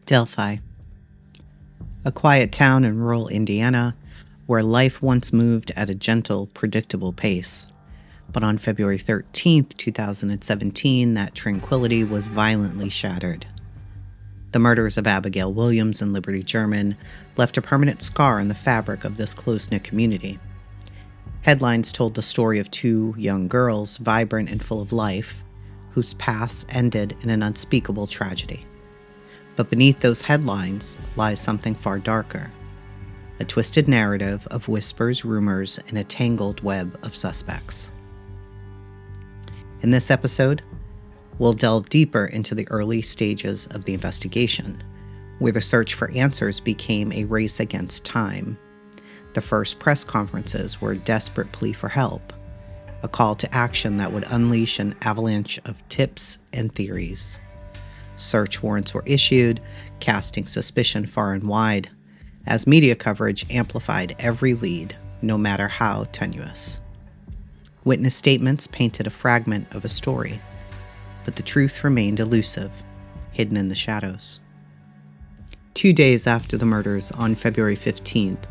Delphi, a quiet town in rural Indiana where life once moved at a gentle, predictable pace. But on February 13th, 2017, that tranquility was violently shattered. The murders of Abigail Williams and Liberty German left a permanent scar in the fabric of this close-knit community. Headlines told the story of two young girls, vibrant and full of life, whose paths ended in an unspeakable tragedy. But beneath those headlines lies something far darker, a twisted narrative of whispers, rumors, and a tangled web of suspects. In this episode, we'll delve deeper into the early stages of the investigation, where the search for answers became a race against time. The first press conferences were a desperate plea for help, a call to action that would unleash an avalanche of tips and theories. Search warrants were issued, casting suspicion far and wide, as media coverage amplified every lead, no matter how tenuous. Witness statements painted a fragment of a story, but the truth remained elusive, hidden in the shadows. 2 days after the murders, on February 15th,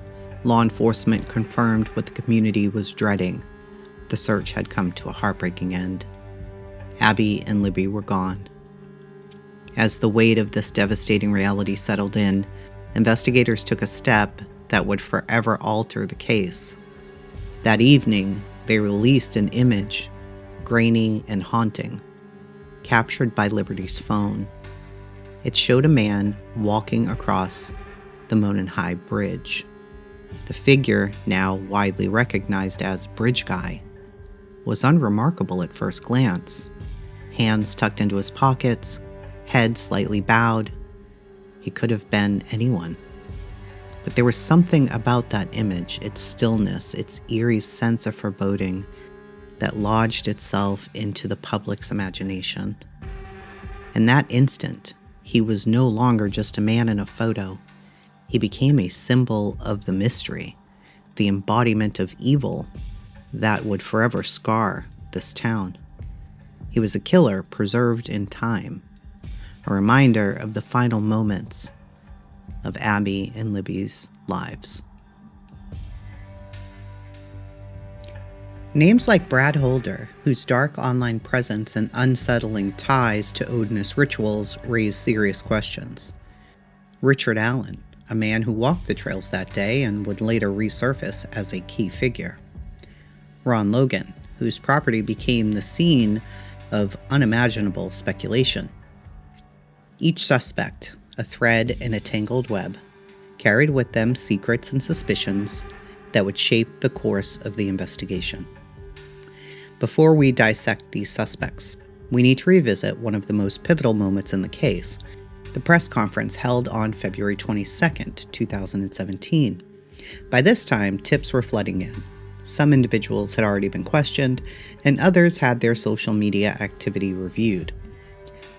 law enforcement confirmed what the community was dreading. The search had come to a heartbreaking end. Abby and Libby were gone. As the weight of this devastating reality settled in, investigators took a step that would forever alter the case. That evening, they released an image, grainy and haunting, captured by Liberty's phone. It showed a man walking across the Monon High Bridge. The figure, now widely recognized as Bridge Guy, was unremarkable at first glance. Hands tucked into his pockets, head slightly bowed. He could have been anyone. But there was something about that image, its stillness, its eerie sense of foreboding, that lodged itself into the public's imagination. In that instant, he was no longer just a man in a photo. He became a symbol of the mystery, the embodiment of evil that would forever scar this town. He was a killer preserved in time, a reminder of the final moments of Abby and Libby's lives. Names like Brad Holder, whose dark online presence and unsettling ties to Odinist rituals raise serious questions. Richard Allen, a man who walked the trails that day and would later resurface as a key figure. Ron Logan, whose property became the scene of unimaginable speculation. Each suspect, a thread in a tangled web, carried with them secrets and suspicions that would shape the course of the investigation. Before we dissect these suspects, we need to revisit one of the most pivotal moments in the case, the press conference held on February 22nd, 2017. By this time, tips were flooding in. Some individuals had already been questioned, and others had their social media activity reviewed.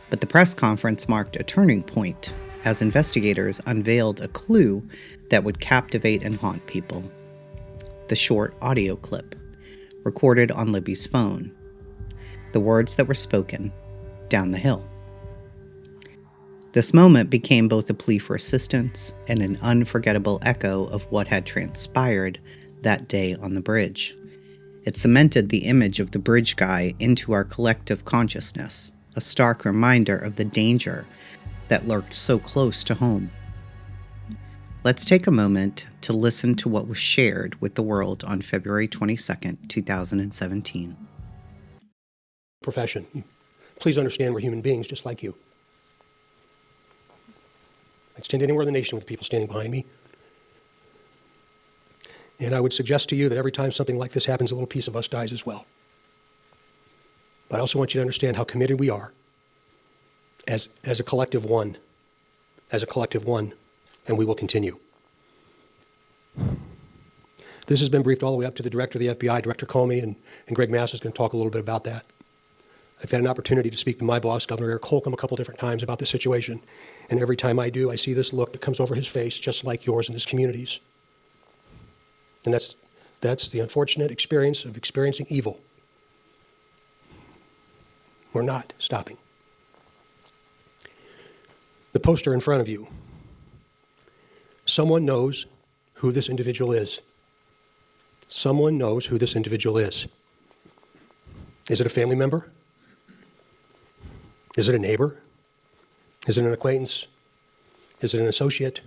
But the press conference marked a turning point as investigators unveiled a clue that would captivate and haunt people. The short audio clip, recorded on Libby's phone. The words that were spoken down the hill. This moment became both a plea for assistance and an unforgettable echo of what had transpired that day on the bridge. It cemented the image of the Bridge Guy into our collective consciousness, a stark reminder of the danger that lurked so close to home. Let's take a moment to listen to what was shared with the world on February 22nd, 2017. Profession. Please understand we're human beings just like you. I stand anywhere in the nation with people standing behind me. And I would suggest to you that every time something like this happens, a little piece of us dies as well. But I also want you to understand how committed we are as a collective one, and we will continue. This has been briefed all the way up to the director of the FBI, Director Comey, and Greg Mass is going to talk a little bit about that. I've had an opportunity to speak to my boss, Governor Eric Holcomb, a couple different times about this situation, and every time I do, I see this look that comes over his face, just like yours and his community's. And that's the unfortunate experience of experiencing evil. We're not stopping. The poster in front of you. Someone knows who this individual is. Someone knows who this individual is. Is it a family member? Is it a neighbor? Is it an acquaintance? Is it an associate?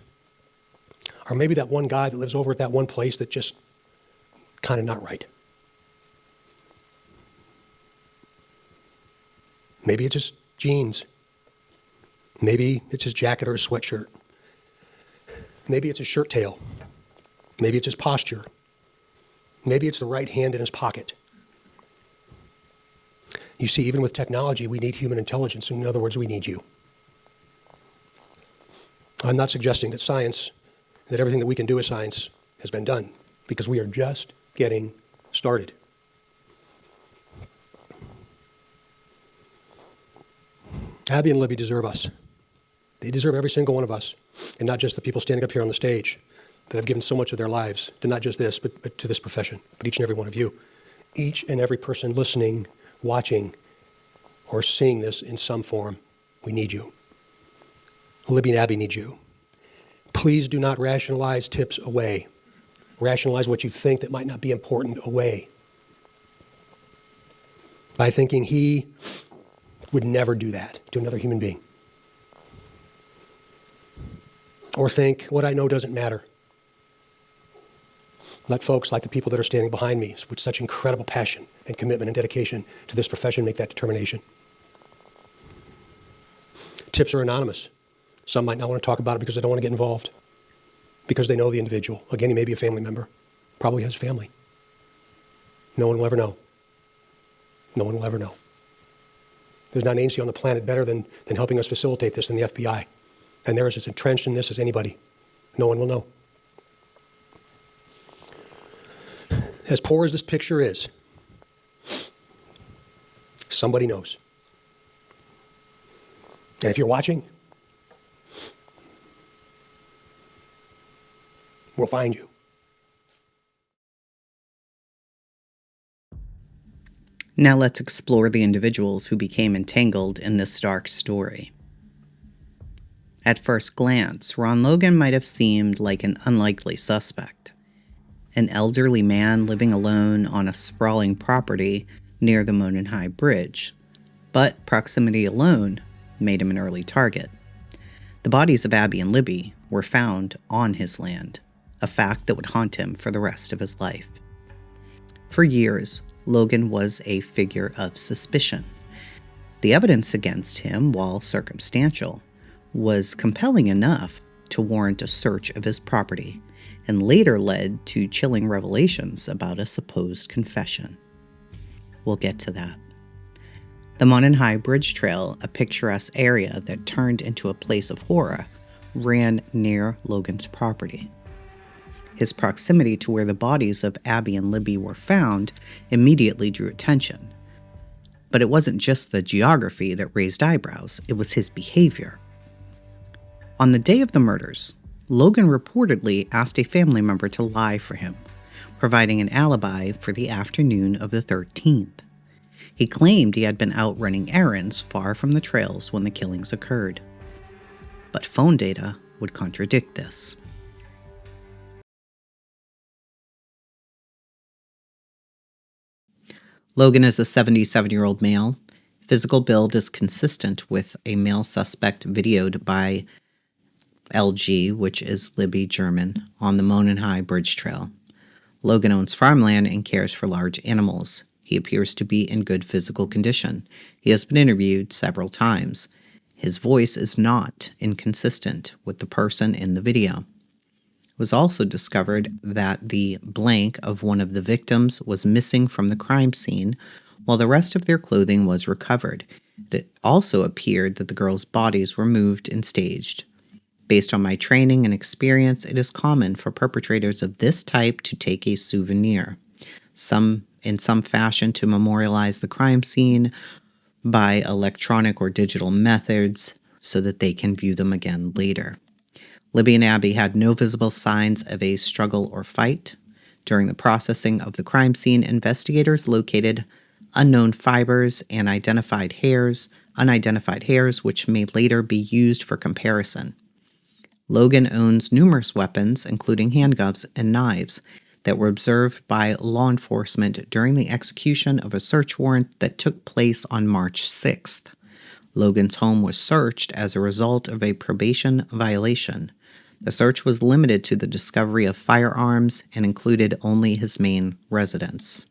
Or maybe that one guy that lives over at that one place that just kind of not right. Maybe it's his jeans. Maybe it's his jacket or his sweatshirt. Maybe it's his shirt tail. Maybe it's his posture. Maybe it's the right hand in his pocket. You see, even with technology, we need human intelligence. In other words, we need you. I'm not suggesting that science, that everything that we can do as science has been done, because we are just getting started. Abby and Libby deserve us. They deserve every single one of us, and not just the people standing up here on the stage that have given so much of their lives to not just this, but to this profession, but each and every one of you. Each and every person listening, watching, or seeing this in some form, we need you. Libby and Abby need you. Please do not rationalize tips away. Rationalize what you think that might not be important away. By thinking he would never do that to another human being. Or think, what I know doesn't matter. Let folks like the people that are standing behind me with such incredible passion and commitment and dedication to this profession make that determination. Tips are anonymous. Some might not want to talk about it because they don't want to get involved, because they know the individual. Again, he may be a family member, probably has family. No one will ever know. No one will ever know. There's not an agency on the planet better than helping us facilitate this than the FBI. And they're as entrenched in this as anybody. No one will know. As poor as this picture is, somebody knows. And if you're watching, we'll find you. Now let's explore the individuals who became entangled in this dark story. At first glance, Ron Logan might have seemed like an unlikely suspect. An elderly man living alone on a sprawling property near the Monon High Bridge, but proximity alone made him an early target. The bodies of Abby and Libby were found on his land, a fact that would haunt him for the rest of his life. For years, Logan was a figure of suspicion. The evidence against him, while circumstantial, was compelling enough to warrant a search of his property, and later led to chilling revelations about a supposed confession. We'll get to that. The Monon High Bridge Trail, a picturesque area that turned into a place of horror, ran near Logan's property. His proximity to where the bodies of Abby and Libby were found immediately drew attention. But it wasn't just the geography that raised eyebrows, it was his behavior. On the day of the murders, Logan reportedly asked a family member to lie for him, providing an alibi for the afternoon of the 13th. He claimed he had been out running errands far from the trails when the killings occurred. But phone data would contradict this. Logan is a 77-year-old male. Physical build is consistent with a male suspect videoed by LG, which is Libby German, on the Monon High Bridge Trail. Logan owns farmland and cares for large animals. He appears to be in good physical condition. He has been interviewed several times. His voice is not inconsistent with the person in the video. It was also discovered that the blank of one of the victims was missing from the crime scene, while the rest of their clothing was recovered. It also appeared that the girls' bodies were moved and staged. Based on my training and experience, it is common for perpetrators of this type to take a souvenir, in some fashion to memorialize the crime scene by electronic or digital methods so that they can view them again later. Libby and Abby had no visible signs of a struggle or fight. During the processing of the crime scene, investigators located unknown fibers and identified hairs unidentified hairs which may later be used for comparison. Logan owns numerous weapons, including handguns and knives, that were observed by law enforcement during the execution of a search warrant that took place on March 6th. Logan's home was searched as a result of a probation violation. The search was limited to the discovery of firearms and included only his main residence.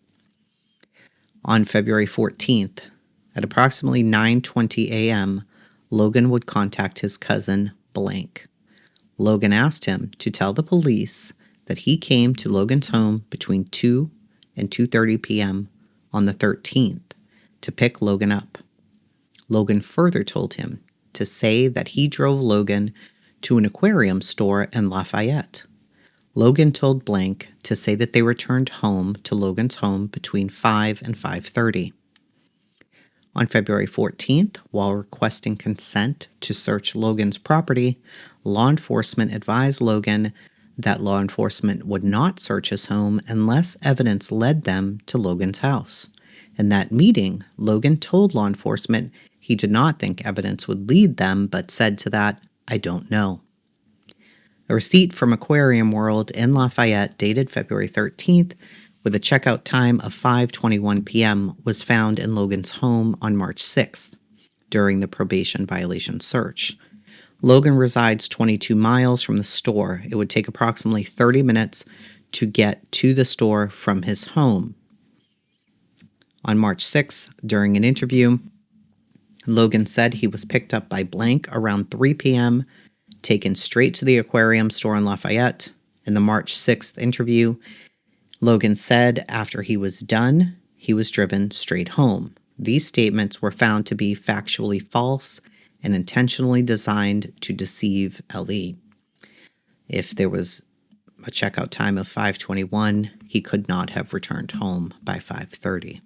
On February 14th, at approximately 9:20 a.m., Logan would contact his cousin, Blank. Logan asked him to tell the police that he came to Logan's home between 2 and 2:30 p.m. on the 13th to pick Logan up. Logan further told him to say that he drove Logan to an aquarium store in Lafayette. Logan told Blank to say that they returned home to Logan's home between 5 and 5:30. On February 14th, while requesting consent to search Logan's property, law enforcement advised Logan that law enforcement would not search his home unless evidence led them to Logan's house. In that meeting, Logan told law enforcement he did not think evidence would lead them, but said to that, "I don't know." A receipt from Aquarium World in Lafayette dated February 13th with a checkout time of 5:21 p.m. was found in Logan's home on March 6th during the probation violation search. Logan resides 22 miles from the store. It would take approximately 30 minutes to get to the store from his home. On March 6th, during an interview, Logan said he was picked up by Blank around 3 p.m., taken straight to the aquarium store in Lafayette. In the March 6th interview, Logan said after he was done, he was driven straight home. These statements were found to be factually false and intentionally designed to deceive LE. If there was a checkout time of 5:21, he could not have returned home by 5:30.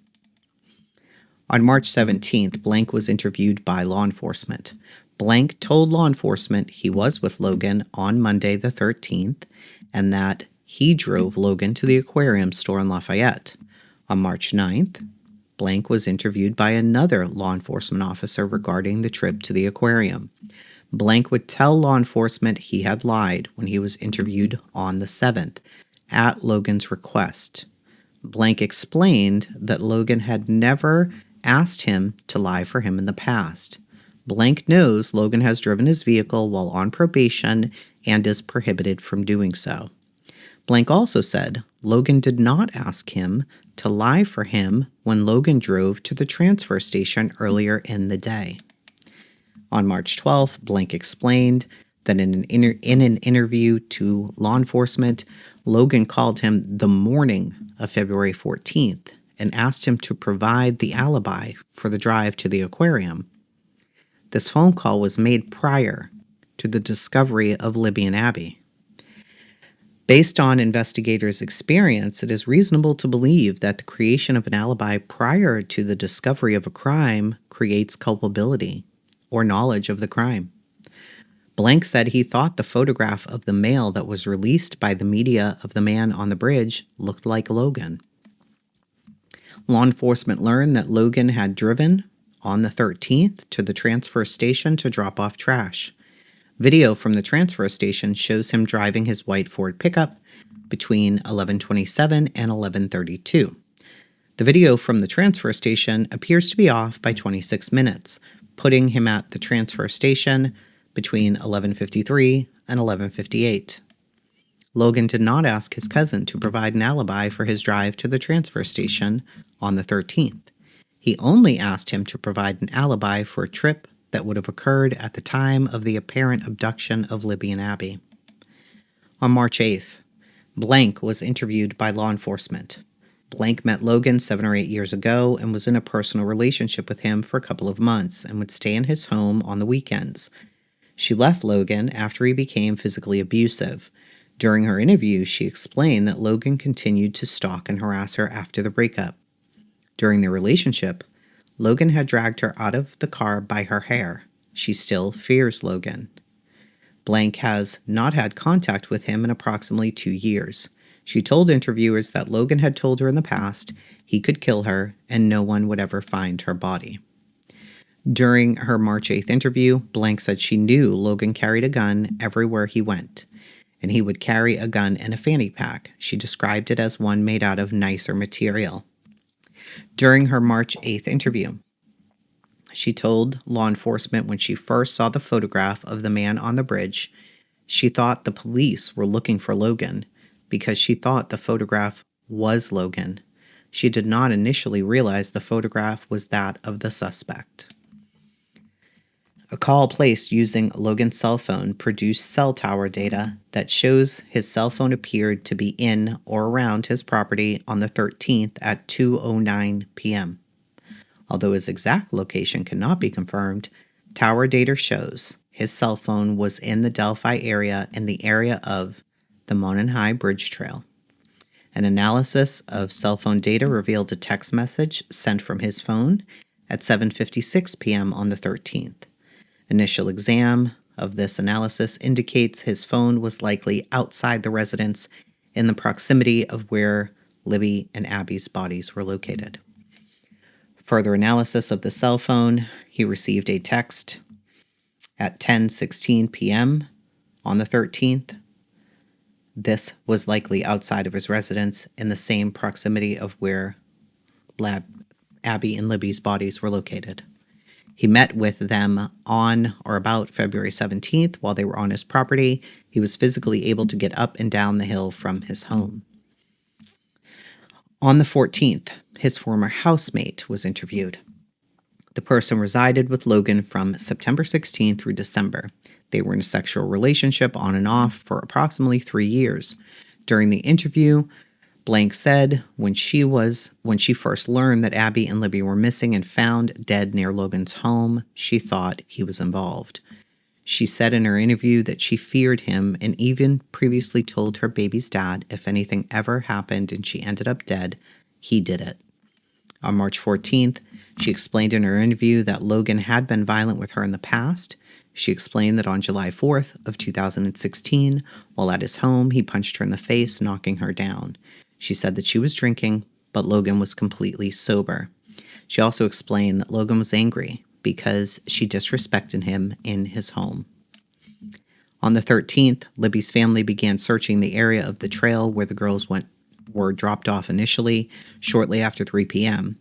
On March 17th, Blank was interviewed by law enforcement. Blank told law enforcement he was with Logan on Monday the 13th and that he drove Logan to the aquarium store in Lafayette. On March 9th, Blank was interviewed by another law enforcement officer regarding the trip to the aquarium. Blank would tell law enforcement he had lied when he was interviewed on the 7th at Logan's request. Blank explained that Logan had never asked him to lie for him in the past. Blank knows Logan has driven his vehicle while on probation and is prohibited from doing so. Blank also said Logan did not ask him to lie for him when Logan drove to the transfer station earlier in the day. On March 12th, Blank explained that in an interview to law enforcement, Logan called him the morning of February 14th and asked him to provide the alibi for the drive to the aquarium. This phone call was made prior to the discovery of Libyan Abbey. Based on investigators' experience, it is reasonable to believe that the creation of an alibi prior to the discovery of a crime creates culpability or knowledge of the crime. Blank said he thought the photograph of the male that was released by the media of the man on the bridge looked like Logan. Law enforcement learned that Logan had driven on the 13th to the transfer station to drop off trash. Video from the transfer station shows him driving his white Ford pickup between 11:27 and 11:32. The video from the transfer station appears to be off by 26 minutes, putting him at the transfer station between 11:53 and 11:58. Logan did not ask his cousin to provide an alibi for his drive to the transfer station on the 13th. He only asked him to provide an alibi for a trip that would have occurred at the time of the apparent abduction of Libyan Abbey. On March 8th, Blank was interviewed by law enforcement. Blank met Logan 7 or 8 years ago and was in a personal relationship with him for a couple of months and would stay in his home on the weekends. She left Logan after he became physically abusive. During her interview, she explained that Logan continued to stalk and harass her after the breakup. During the relationship, Logan had dragged her out of the car by her hair. She still fears Logan. Blank has not had contact with him in approximately 2 years. She told interviewers that Logan had told her in the past he could kill her and no one would ever find her body. During her March 8th interview, Blank said she knew Logan carried a gun everywhere he went, and he would carry a gun in a fanny pack. She described it as one made out of nicer material. During her March 8th interview, she told law enforcement when she first saw the photograph of the man on the bridge, she thought the police were looking for Logan because she thought the photograph was Logan. She did not initially realize the photograph was that of the suspect. A call placed using Logan's cell phone produced cell tower data that shows his cell phone appeared to be in or around his property on the 13th at 2:09 p.m. Although his exact location cannot be confirmed, tower data shows his cell phone was in the Delphi area in the area of the Mononhai Bridge Trail. An analysis of cell phone data revealed a text message sent from his phone at 7:56 p.m. on the 13th. Initial exam of this analysis indicates his phone was likely outside the residence in the proximity of where Libby and Abby's bodies were located. Further analysis of the cell phone, he received a text at 10:16 p.m. on the 13th. This was likely outside of his residence in the same proximity of where Abby and Libby's bodies were located. He met with them on or about February 17th while they were on his property. He was physically able to get up and down the hill from his home. On the 14th, his former housemate was interviewed. The person resided with Logan from September 16th through December. They were in a sexual relationship on and off for approximately 3 years. During the interview, Blank said when she first learned that Abby and Libby were missing and found dead near Logan's home, she thought he was involved. She said in her interview that she feared him and even previously told her baby's dad if anything ever happened and she ended up dead, he did it. On March 14th, she explained in her interview that Logan had been violent with her in the past. She explained that on July 4th of 2016, while at his home, he punched her in the face, knocking her down. She said that she was drinking, but Logan was completely sober. She also explained that Logan was angry because she disrespected him in his home. On the 13th, Libby's family began searching the area of the trail where the girls were dropped off initially, shortly after 3 p.m.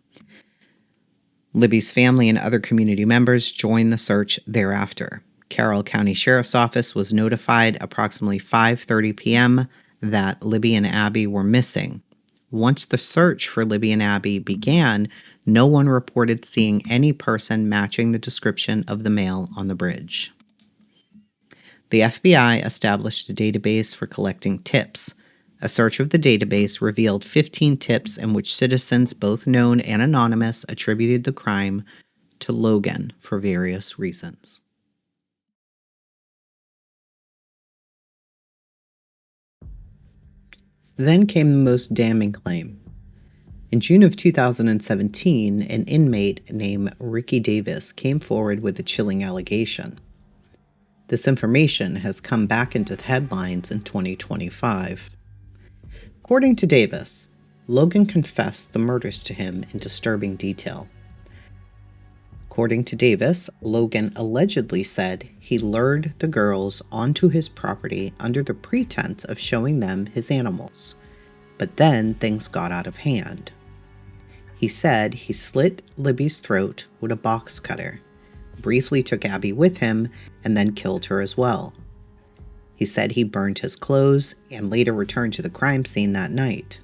Libby's family and other community members joined the search thereafter. Carroll County Sheriff's Office was notified approximately 5:30 p.m. that Libby and Abby were missing. Once the search for Libby and Abby began, no one reported seeing any person matching the description of the male on the bridge. The FBI established a database for collecting tips. A search of the database revealed 15 tips in which citizens, both known and anonymous, attributed the crime to Logan for various reasons. Then came the most damning claim. In June of 2017, an inmate named Ricky Davis came forward with a chilling allegation. This information has come back into the headlines in 2025. According to Davis, Logan confessed the murders to him in disturbing detail. According to Davis, Logan allegedly said he lured the girls onto his property under the pretense of showing them his animals, but then things got out of hand. He said he slit Libby's throat with a box cutter, briefly took Abby with him, and then killed her as well. He said he burned his clothes and later returned to the crime scene that night.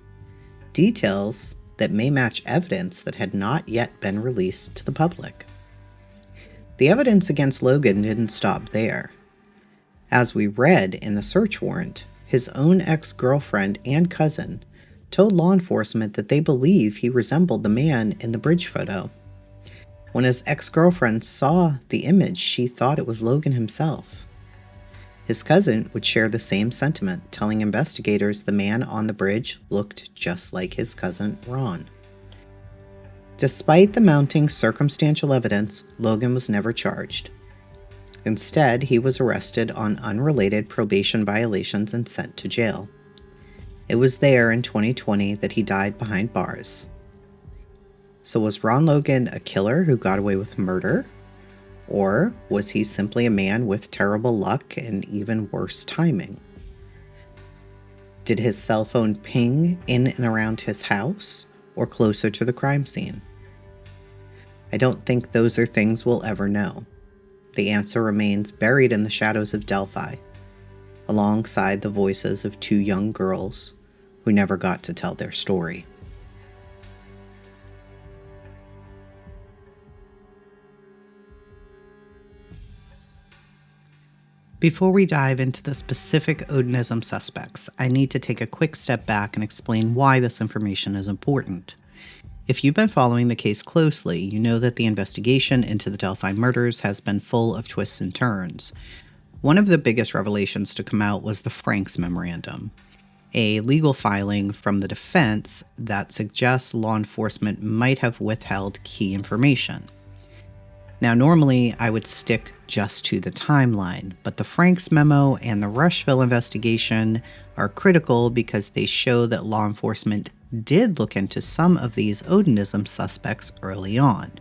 Details that may match evidence that had not yet been released to the public. The evidence against Logan didn't stop there. As we read in the search warrant, his own ex-girlfriend and cousin told law enforcement that they believe he resembled the man in the bridge photo. When his ex-girlfriend saw the image, she thought it was Logan himself. His cousin would share the same sentiment, telling investigators the man on the bridge looked just like his cousin Ron. Despite the mounting circumstantial evidence, Logan was never charged. Instead, he was arrested on unrelated probation violations and sent to jail. It was there in 2020 that he died behind bars. So was Ron Logan a killer who got away with murder? Or was he simply a man with terrible luck and even worse timing? Did his cell phone ping in and around his house or closer to the crime scene? I don't think those are things we'll ever know. The answer remains buried in the shadows of Delphi, alongside the voices of two young girls who never got to tell their story. Before we dive into the specific Odinism suspects, I need to take a quick step back and explain why this information is important. If you've been following the case closely, you know that the investigation into the Delphi murders has been full of twists and turns. One of the biggest revelations to come out was the Franks memorandum, a legal filing from the defense that suggests law enforcement might have withheld key information. Now, normally I would stick just to the timeline, but the Franks memo and the Rushville investigation are critical because they show that law enforcement did look into some of these Odinism suspects early on.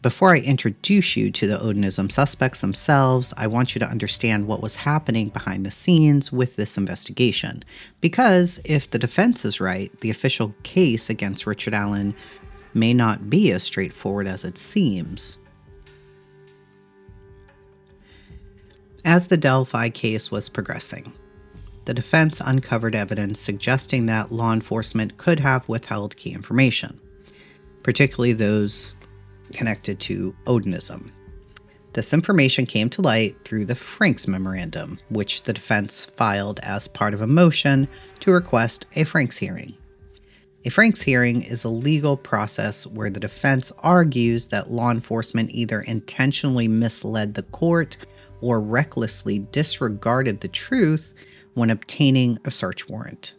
Before I introduce you to the Odinism suspects themselves, I want you to understand what was happening behind the scenes with this investigation. Because if the defense is right, the official case against Richard Allen may not be as straightforward as it seems. As the Delphi case was progressing, the defense uncovered evidence suggesting that law enforcement could have withheld key information, particularly those connected to Odinism. This information came to light through the Franks memorandum, which the defense filed as part of a motion to request a Franks hearing. A Franks hearing is a legal process where the defense argues that law enforcement either intentionally misled the court or recklessly disregarded the truth when obtaining a search warrant.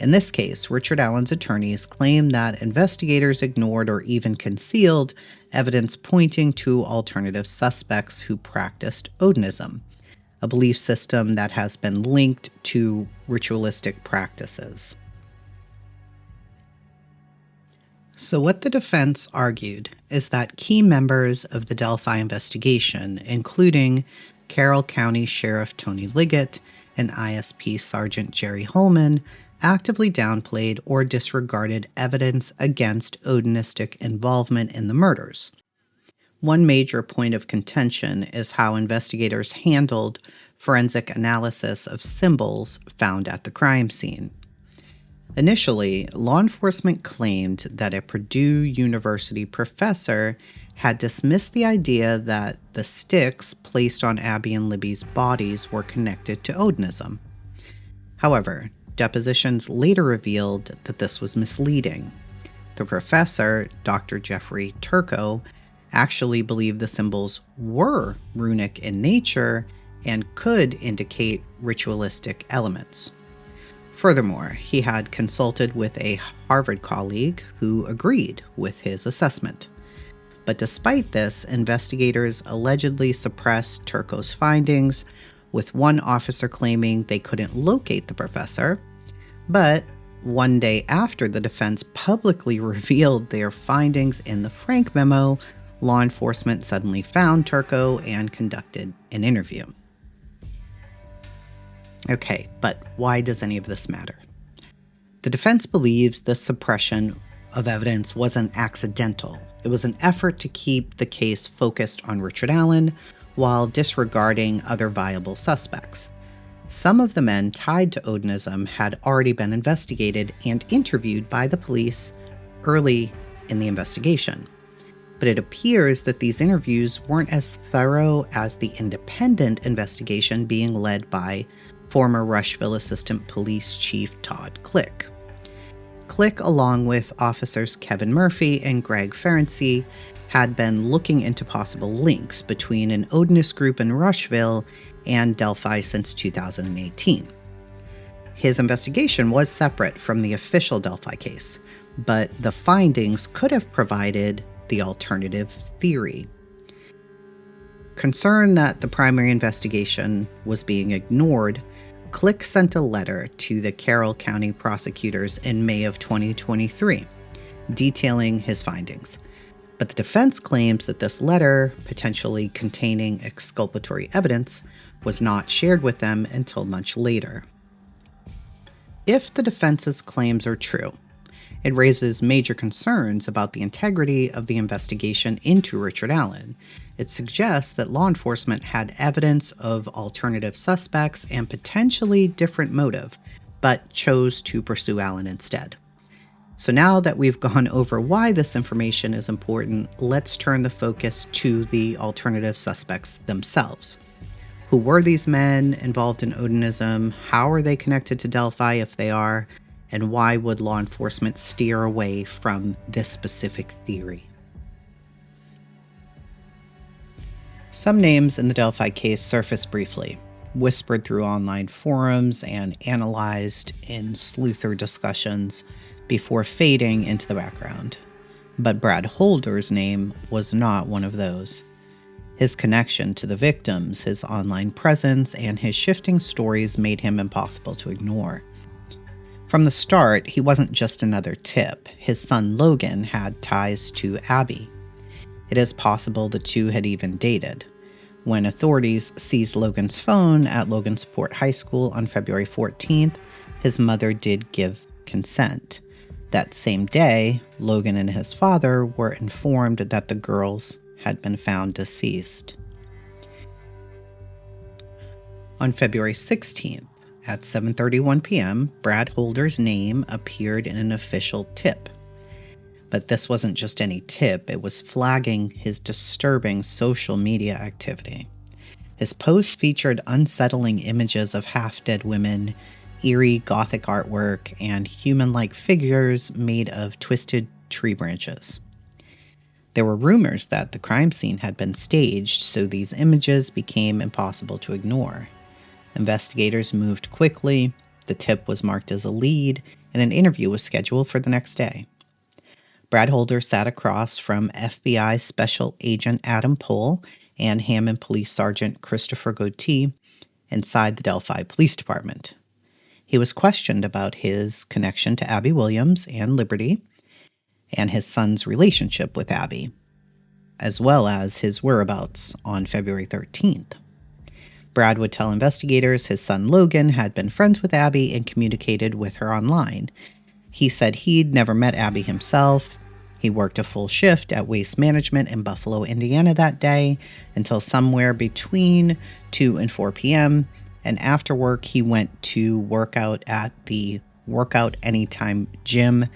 In this case, Richard Allen's attorneys claim that investigators ignored or even concealed evidence pointing to alternative suspects who practiced Odinism, a belief system that has been linked to ritualistic practices. So what the defense argued is that key members of the Delphi investigation, including Carroll County Sheriff Tony Liggett and ISP Sergeant Jerry Holman, actively downplayed or disregarded evidence against Odinistic involvement in the murders. One major point of contention is how investigators handled forensic analysis of symbols found at the crime scene. Initially, law enforcement claimed that a Purdue University professor had dismissed the idea that the sticks placed on Abby and Libby's bodies were connected to Odinism. However, depositions later revealed that this was misleading. The professor, Dr. Jeffrey Turco, actually believed the symbols were runic in nature and could indicate ritualistic elements. Furthermore, he had consulted with a Harvard colleague who agreed with his assessment. But despite this, investigators allegedly suppressed Turco's findings, with one officer claiming they couldn't locate the professor. But one day after the defense publicly revealed their findings in the Frank memo, law enforcement suddenly found Turco and conducted an interview. Okay, but why does any of this matter? The defense believes the suppression of evidence wasn't accidental. It was an effort to keep the case focused on Richard Allen while disregarding other viable suspects. Some of the men tied to Odinism had already been investigated and interviewed by the police early in the investigation. But it appears that these interviews weren't as thorough as the independent investigation being led by former Rushville Assistant Police Chief Todd Click. Click, along with officers Kevin Murphy and Greg Ferenczi, had been looking into possible links between an Odinist group in Rushville and Delphi since 2018. His investigation was separate from the official Delphi case, but the findings could have provided the alternative theory. Concerned that the primary investigation was being ignored, Click sent a letter to the Carroll County prosecutors in May of 2023, detailing his findings. But the defense claims that this letter, potentially containing exculpatory evidence, was not shared with them until much later. If the defense's claims are true, it raises major concerns about the integrity of the investigation into Richard Allen. It suggests that law enforcement had evidence of alternative suspects and potentially different motive, but chose to pursue Allen instead. So now that we've gone over why this information is important, let's turn the focus to the alternative suspects themselves. Who were these men involved in Odinism? How are they connected to Delphi if they are? And why would law enforcement steer away from this specific theory? Some names in the Delphi case surface briefly, whispered through online forums and analyzed in sleuther discussions before fading into the background. But Brad Holder's name was not one of those. His connection to the victims, his online presence, and his shifting stories made him impossible to ignore. From the start, he wasn't just another tip. His son Logan had ties to Abby. It is possible the two had even dated. When authorities seized Logan's phone at Logansport High School on February 14th, his mother did give consent. That same day, Logan and his father were informed that the girls had been found deceased. On February 16th, at 7:31 p.m., Brad Holder's name appeared in an official tip. But this wasn't just any tip, it was flagging his disturbing social media activity. His posts featured unsettling images of half-dead women, eerie Gothic artwork, and human-like figures made of twisted tree branches. There were rumors that the crime scene had been staged, so these images became impossible to ignore. Investigators moved quickly, the tip was marked as a lead, and an interview was scheduled for the next day. Brad Holder sat across from FBI Special Agent Adam Pohl and Hammond Police Sergeant Christopher Gauthier inside the Delphi Police Department. He was questioned about his connection to Abby Williams and Liberty, and his son's relationship with Abby, as well as his whereabouts on February 13th. Brad would tell investigators his son Logan had been friends with Abby and communicated with her online. He said he'd never met Abby himself. He worked a full shift at Waste Management in Buffalo, Indiana that day until somewhere between 2 and 4 p.m., and after work he went to work out at the Workout Anytime gym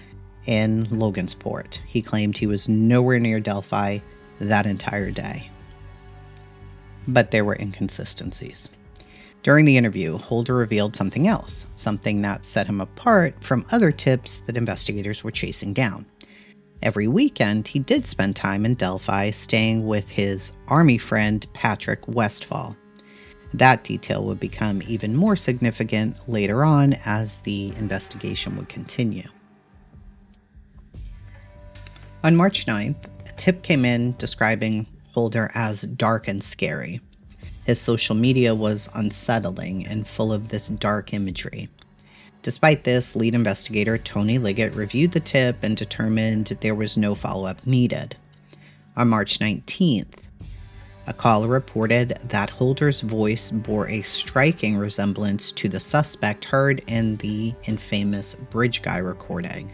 in Logansport. He claimed he was nowhere near Delphi that entire day. But there were inconsistencies. During the interview, Holder revealed something else, something that set him apart from other tips that investigators were chasing down. Every weekend, he did spend time in Delphi, staying with his Army friend Patrick Westfall. That detail would become even more significant later on as the investigation would continue. On March 9th, a tip came in describing Holder as dark and scary. His social media was unsettling and full of this dark imagery. Despite this, lead investigator Tony Liggett reviewed the tip and determined there was no follow-up needed. On March 19th, a caller reported that Holder's voice bore a striking resemblance to the suspect heard in the infamous Bridge Guy recording.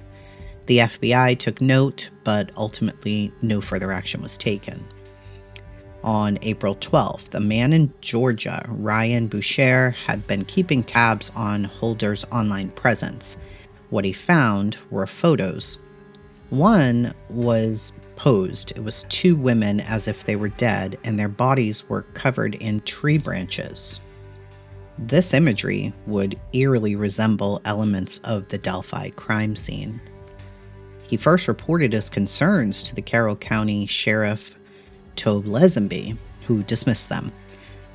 The FBI took note, but ultimately no further action was taken. On April 12th, a man in Georgia, Ryan Boucher, had been keeping tabs on Holder's online presence. What he found were photos. One was posed. It was two women as if they were dead, and their bodies were covered in tree branches. This imagery would eerily resemble elements of the Delphi crime scene. He first reported his concerns to the Carroll County Sheriff Tobe Lesenby, who dismissed them.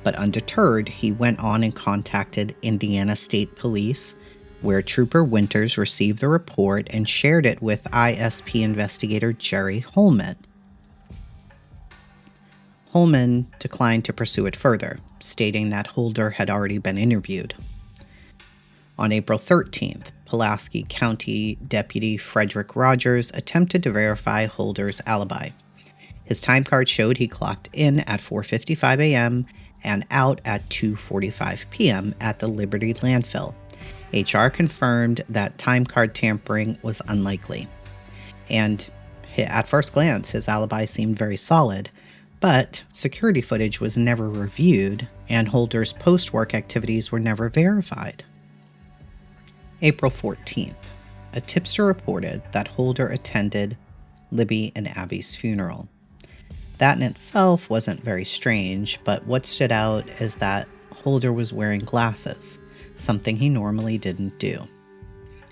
But undeterred, he went on and contacted Indiana State Police, where Trooper Winters received the report and shared it with ISP investigator Jerry Holman. Holman declined to pursue it further, stating that Holder had already been interviewed. On April 13th, Pulaski County Deputy Frederick Rogers attempted to verify Holder's alibi. His time card showed he clocked in at 4:55 a.m. and out at 2:45 p.m. at the Liberty landfill. HR confirmed that time card tampering was unlikely. And at first glance, his alibi seemed very solid, but security footage was never reviewed, and Holder's post-work activities were never verified. April 14th, a tipster reported that Holder attended Libby and Abby's funeral. That in itself wasn't very strange, but what stood out is that Holder was wearing glasses, something he normally didn't do.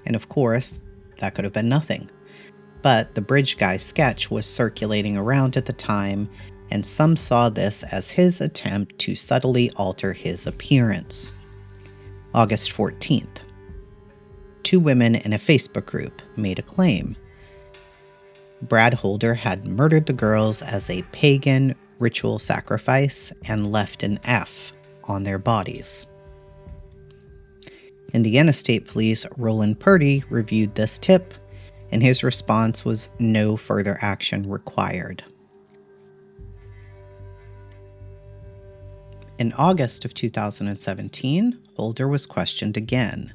And of course, that could have been nothing. But the bridge guy sketch was circulating around at the time, and some saw this as his attempt to subtly alter his appearance. August 14th. 2 women in a Facebook group made a claim. Brad Holder had murdered the girls as a pagan ritual sacrifice and left an F on their bodies. Indiana State Police Roland Purdy reviewed this tip, and his response was no further action required. In August of 2017, Holder was questioned again,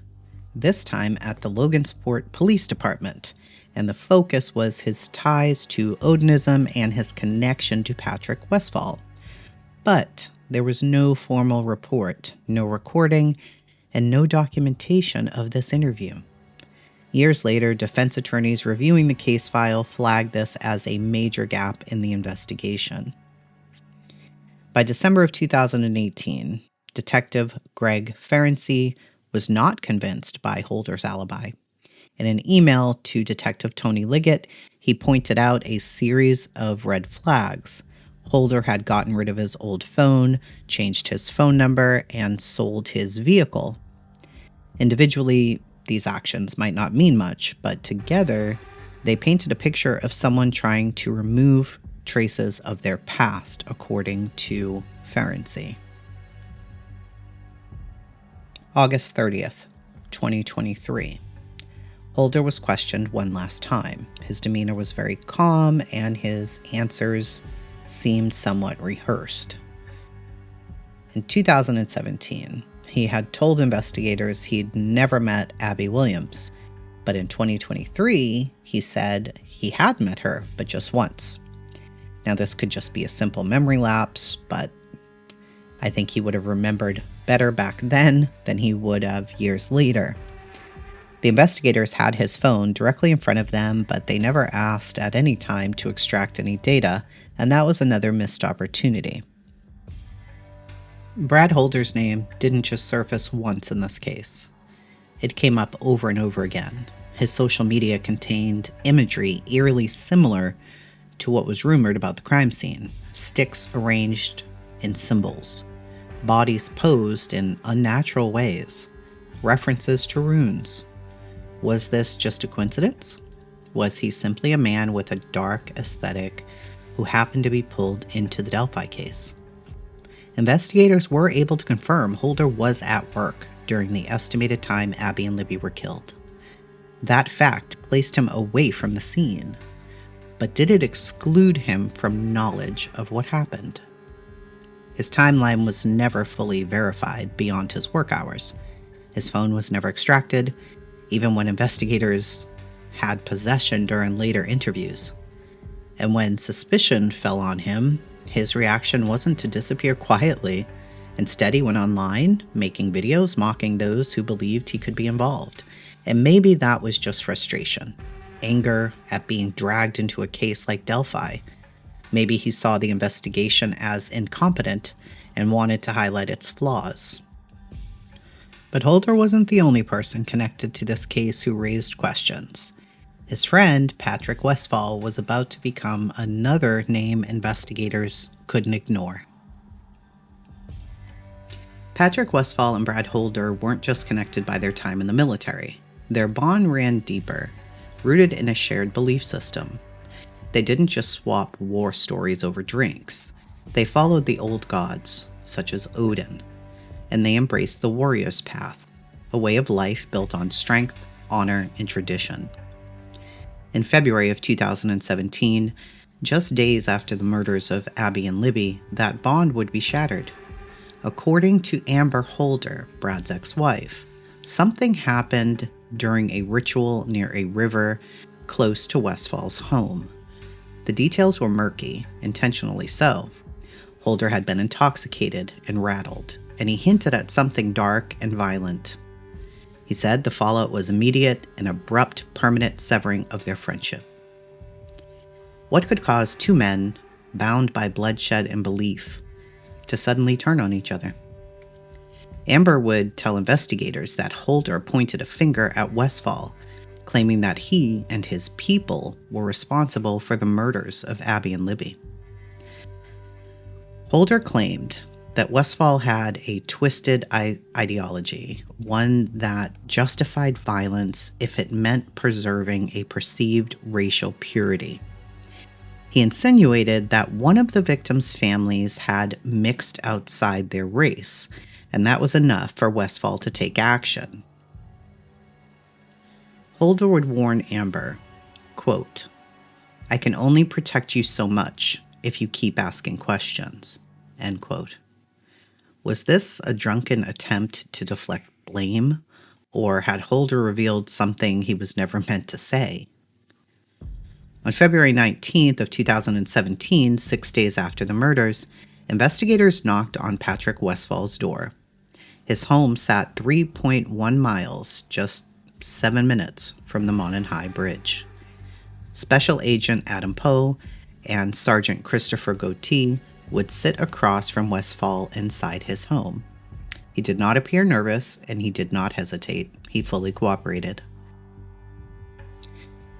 this time at the Logansport Police Department, and the focus was his ties to Odinism and his connection to Patrick Westfall. But there was no formal report, no recording, and no documentation of this interview. Years later, defense attorneys reviewing the case file flagged this as a major gap in the investigation. By December of 2018, Detective Greg Ferenczi was not convinced by Holder's alibi. In an email to Detective Tony Liggett, he pointed out a series of red flags. Holder had gotten rid of his old phone, changed his phone number, and sold his vehicle. Individually, these actions might not mean much, but together, they painted a picture of someone trying to remove traces of their past, according to Ferenczi. August 30th, 2023. Holder was questioned one last time. His demeanor was very calm, and his answers seemed somewhat rehearsed. In 2017, he had told investigators he'd never met Abby Williams, but in 2023, he said he had met her, but just once. Now, this could just be a simple memory lapse, but I think he would have remembered better back then than he would have years later. The investigators had his phone directly in front of them, but they never asked at any time to extract any data, and that was another missed opportunity. Brad Holder's name didn't just surface once in this case. It came up over and over again. His social media contained imagery eerily similar to what was rumored about the crime scene. Sticks arranged in symbols, bodies posed in unnatural ways, references to runes. Was this just a coincidence? Was he simply a man with a dark aesthetic who happened to be pulled into the Delphi case? Investigators were able to confirm Holder was at work during the estimated time Abby and Libby were killed. That fact placed him away from the scene, but did it exclude him from knowledge of what happened? His timeline was never fully verified beyond his work hours. His phone was never extracted, even when investigators had possession during later interviews. And when suspicion fell on him, his reaction wasn't to disappear quietly. Instead, he went online, making videos mocking those who believed he could be involved. And maybe that was just frustration, anger at being dragged into a case like Delphi. Maybe he saw the investigation as incompetent and wanted to highlight its flaws. But Holder wasn't the only person connected to this case who raised questions. His friend, Patrick Westfall, was about to become another name investigators couldn't ignore. Patrick Westfall and Brad Holder weren't just connected by their time in the military. Their bond ran deeper, rooted in a shared belief system. They didn't just swap war stories over drinks. They followed the old gods, such as Odin, and they embraced the warrior's path, a way of life built on strength, honor, and tradition. In February of 2017, Just days after the murders of Abby and Libby, that bond would be shattered. According to Amber Holder, Brad's ex-wife, something happened during a ritual near a river close to Westfall's home. The details were murky, intentionally so. Holder had been intoxicated and rattled, and he hinted at something dark and violent. He said the fallout was immediate and abrupt, permanent severing of their friendship. What could cause two men, bound by bloodshed and belief, to suddenly turn on each other? Amber would tell investigators that Holder pointed a finger at Westfall, claiming that he and his people were responsible for the murders of Abby and Libby. Holder claimed that Westfall had a twisted ideology, one that justified violence if it meant preserving a perceived racial purity. He insinuated that one of the victims' families had mixed outside their race, and that was enough for Westfall to take action. Holder would warn Amber, quote, "I can only protect you so much if you keep asking questions," end quote. Was this a drunken attempt to deflect blame, or had Holder revealed something he was never meant to say? On February 19th of 2017, 6 days after the murders, investigators knocked on Patrick Westfall's door. His home sat 3.1 miles, just 7 minutes from the Monon High Bridge. Special Agent Adam Poe and Sergeant Christopher Goatee would sit across from Westfall inside his home. He did not appear nervous, and he did not hesitate. He fully cooperated.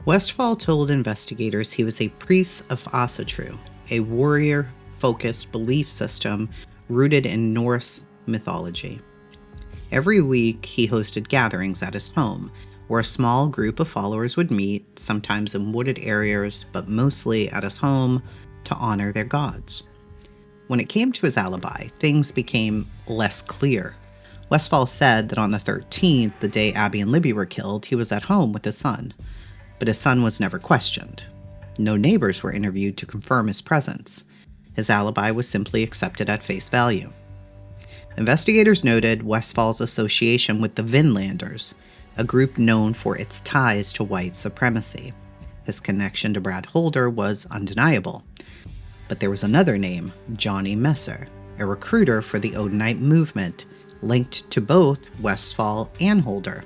Westfall told investigators he was a priest of Asatru, a warrior-focused belief system rooted in Norse mythology. Every week, he hosted gatherings at his home, where a small group of followers would meet, sometimes in wooded areas, but mostly at his home, to honor their gods. When it came to his alibi, things became less clear. Westfall said that on the 13th, the day Abby and Libby were killed, he was at home with his son. But his son was never questioned. No neighbors were interviewed to confirm his presence. His alibi was simply accepted at face value. Investigators noted Westfall's association with the Vinlanders, a group known for its ties to white supremacy. His connection to Brad Holder was undeniable. But there was another name, Johnny Messer, a recruiter for the Odinite movement, linked to both Westfall and Holder.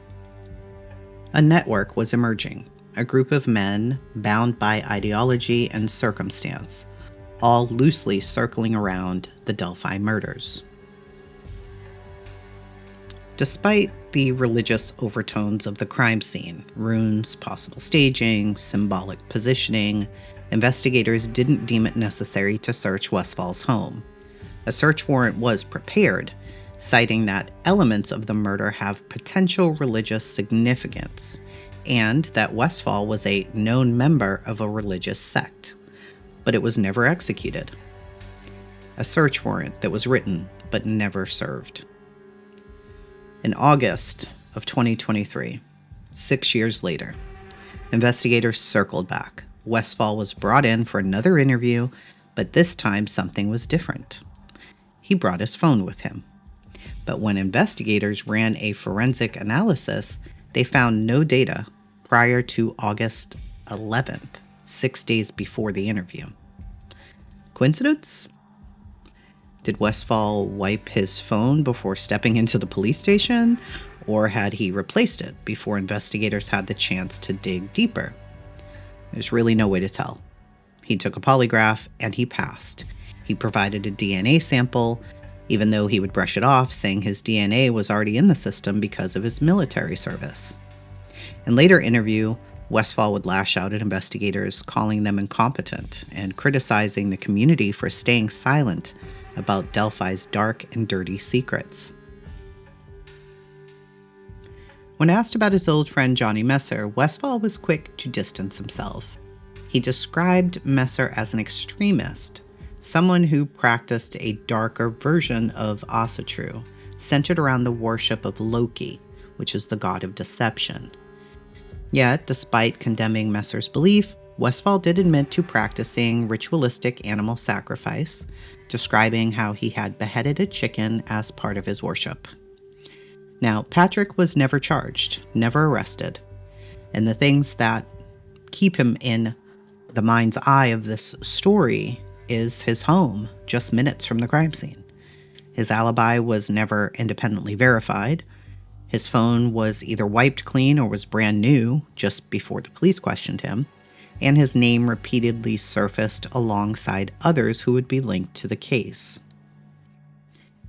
A network was emerging. A group of men bound by ideology and circumstance, all loosely circling around the Delphi murders. Despite the religious overtones of the crime scene, runes, possible staging, symbolic positioning, investigators didn't deem it necessary to search Westfall's home. A search warrant was prepared, citing that elements of the murder have potential religious significance, and that Westfall was a known member of a religious sect, but it was never executed. A search warrant that was written but never served. In August of 2023, 6 years later, investigators circled back. Westfall was brought in for another interview, but this time something was different. He brought his phone with him. But when investigators ran a forensic analysis, they found no data prior to August 11th, 6 days before the interview. Coincidence? Did Westfall wipe his phone before stepping into the police station, or had he replaced it before investigators had the chance to dig deeper? There's really no way to tell. He took a polygraph and he passed. He provided a DNA sample, even though he would brush it off, saying his DNA was already in the system because of his military service. In later interview, Westfall would lash out at investigators, calling them incompetent and criticizing the community for staying silent about Delphi's dark and dirty secrets. When asked about his old friend Johnny Messer, Westfall was quick to distance himself. He described Messer as an extremist, someone who practiced a darker version of Asatru, centered around the worship of Loki, which is the god of deception. Yet, despite condemning Messer's belief, Westfall did admit to practicing ritualistic animal sacrifice, describing how he had beheaded a chicken as part of his worship. Now, Patrick was never charged, never arrested, and the things that keep him in the mind's eye of this story is his home, just minutes from the crime scene. His alibi was never independently verified. His phone was either wiped clean or was brand new just before the police questioned him, and his name repeatedly surfaced alongside others who would be linked to the case.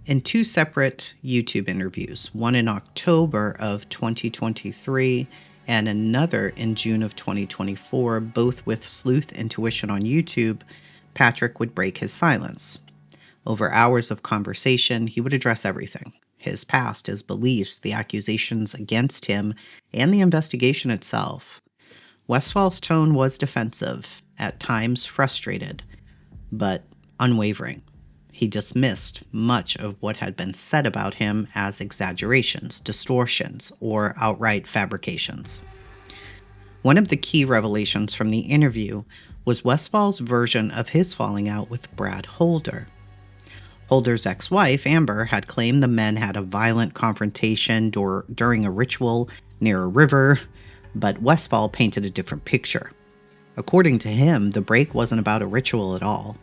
In two separate YouTube interviews, one in October of 2023 and another in June of 2024, both with Sleuth Intuition on YouTube, Patrick would break his silence. Over hours of conversation, he would address everything: his past, his beliefs, the accusations against him, and the investigation itself. Westfall's tone was defensive, at times frustrated, but unwavering. He dismissed much of what had been said about him as exaggerations, distortions, or outright fabrications. One of the key revelations from the interview was Westfall's version of his falling out with Brad Holder. Holder's ex-wife, Amber, had claimed the men had a violent confrontation during a ritual near a river, but Westfall painted a different picture. According to him, the break wasn't about a ritual at all.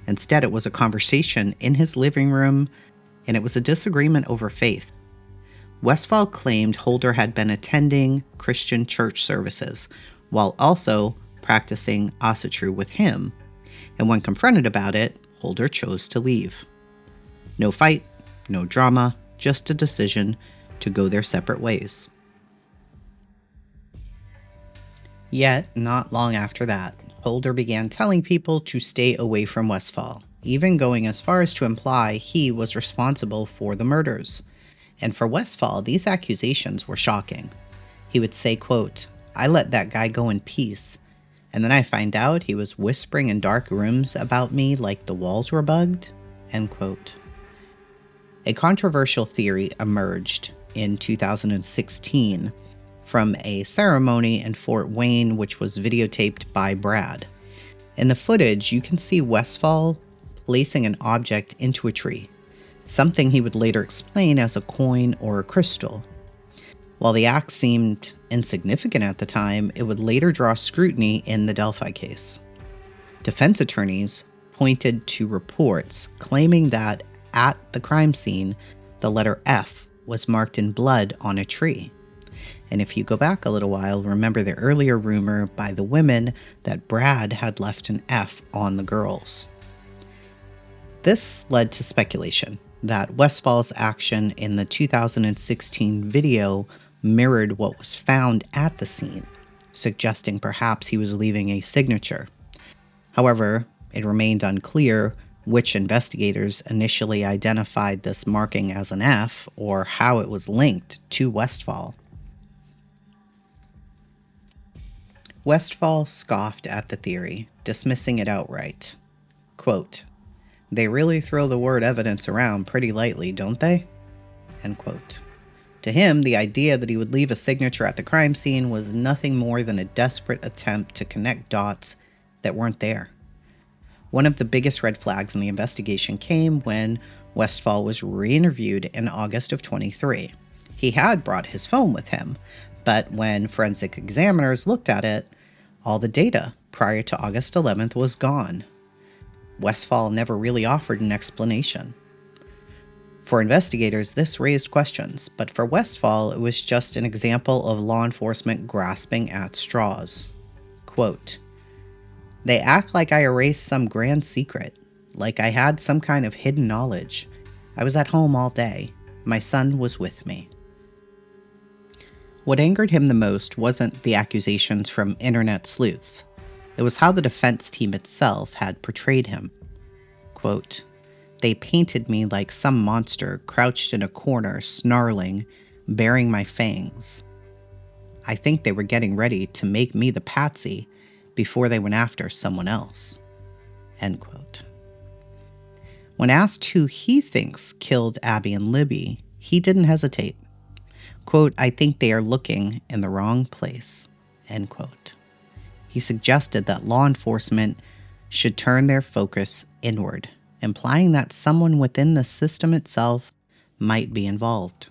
Instead, it was a conversation in his living room, and it was a disagreement over faith. Westfall claimed Holder had been attending Christian church services, while also practicing asatru with him, and when confronted about it, Holder chose to leave. No fight, no drama, just a decision to go their separate ways. Yet, not long after that, Holder began telling people to stay away from Westfall, even going as far as to imply he was responsible for the murders. And for Westfall, these accusations were shocking. He would say, quote, "I let that guy go in peace, and then I find out he was whispering in dark rooms about me like the walls were bugged," end quote. A controversial theory emerged in 2016 from a ceremony in Fort Wayne, which was videotaped by Brad. In the footage, you can see Westfall placing an object into a tree, something he would later explain as a coin or a crystal. While the act seemed insignificant at the time, it would later draw scrutiny in the Delphi case. Defense attorneys pointed to reports claiming that at the crime scene, the letter F was marked in blood on a tree. And if you go back a little while, remember the earlier rumor by the women that Brad had left an F on the girls. This led to speculation that Westfall's action in the 2016 video mirrored what was found at the scene, suggesting perhaps he was leaving a signature. However, it remained unclear which investigators initially identified this marking as an F or how it was linked to Westfall. Westfall scoffed at the theory, dismissing it outright. Quote, "They really throw the word evidence around pretty lightly, don't they?" End quote. To him, the idea that he would leave a signature at the crime scene was nothing more than a desperate attempt to connect dots that weren't there. One of the biggest red flags in the investigation came when Westfall was re-interviewed in August of 23. He had brought his phone with him, but when forensic examiners looked at it, all the data prior to August 11th was gone. Westfall never really offered an explanation. For investigators, this raised questions, but for Westfall, it was just an example of law enforcement grasping at straws. Quote, "They act like I erased some grand secret, like I had some kind of hidden knowledge. I was at home all day. My son was with me." What angered him the most wasn't the accusations from internet sleuths. It was how the defense team itself had portrayed him. Quote, "They painted me like some monster crouched in a corner, snarling, baring my fangs. I think they were getting ready to make me the patsy before they went after someone else." End quote. When asked who he thinks killed Abby and Libby, he didn't hesitate. Quote, "I think they are looking in the wrong place." End quote. he suggested that law enforcement should turn their focus inward, implying that someone within the system itself might be involved.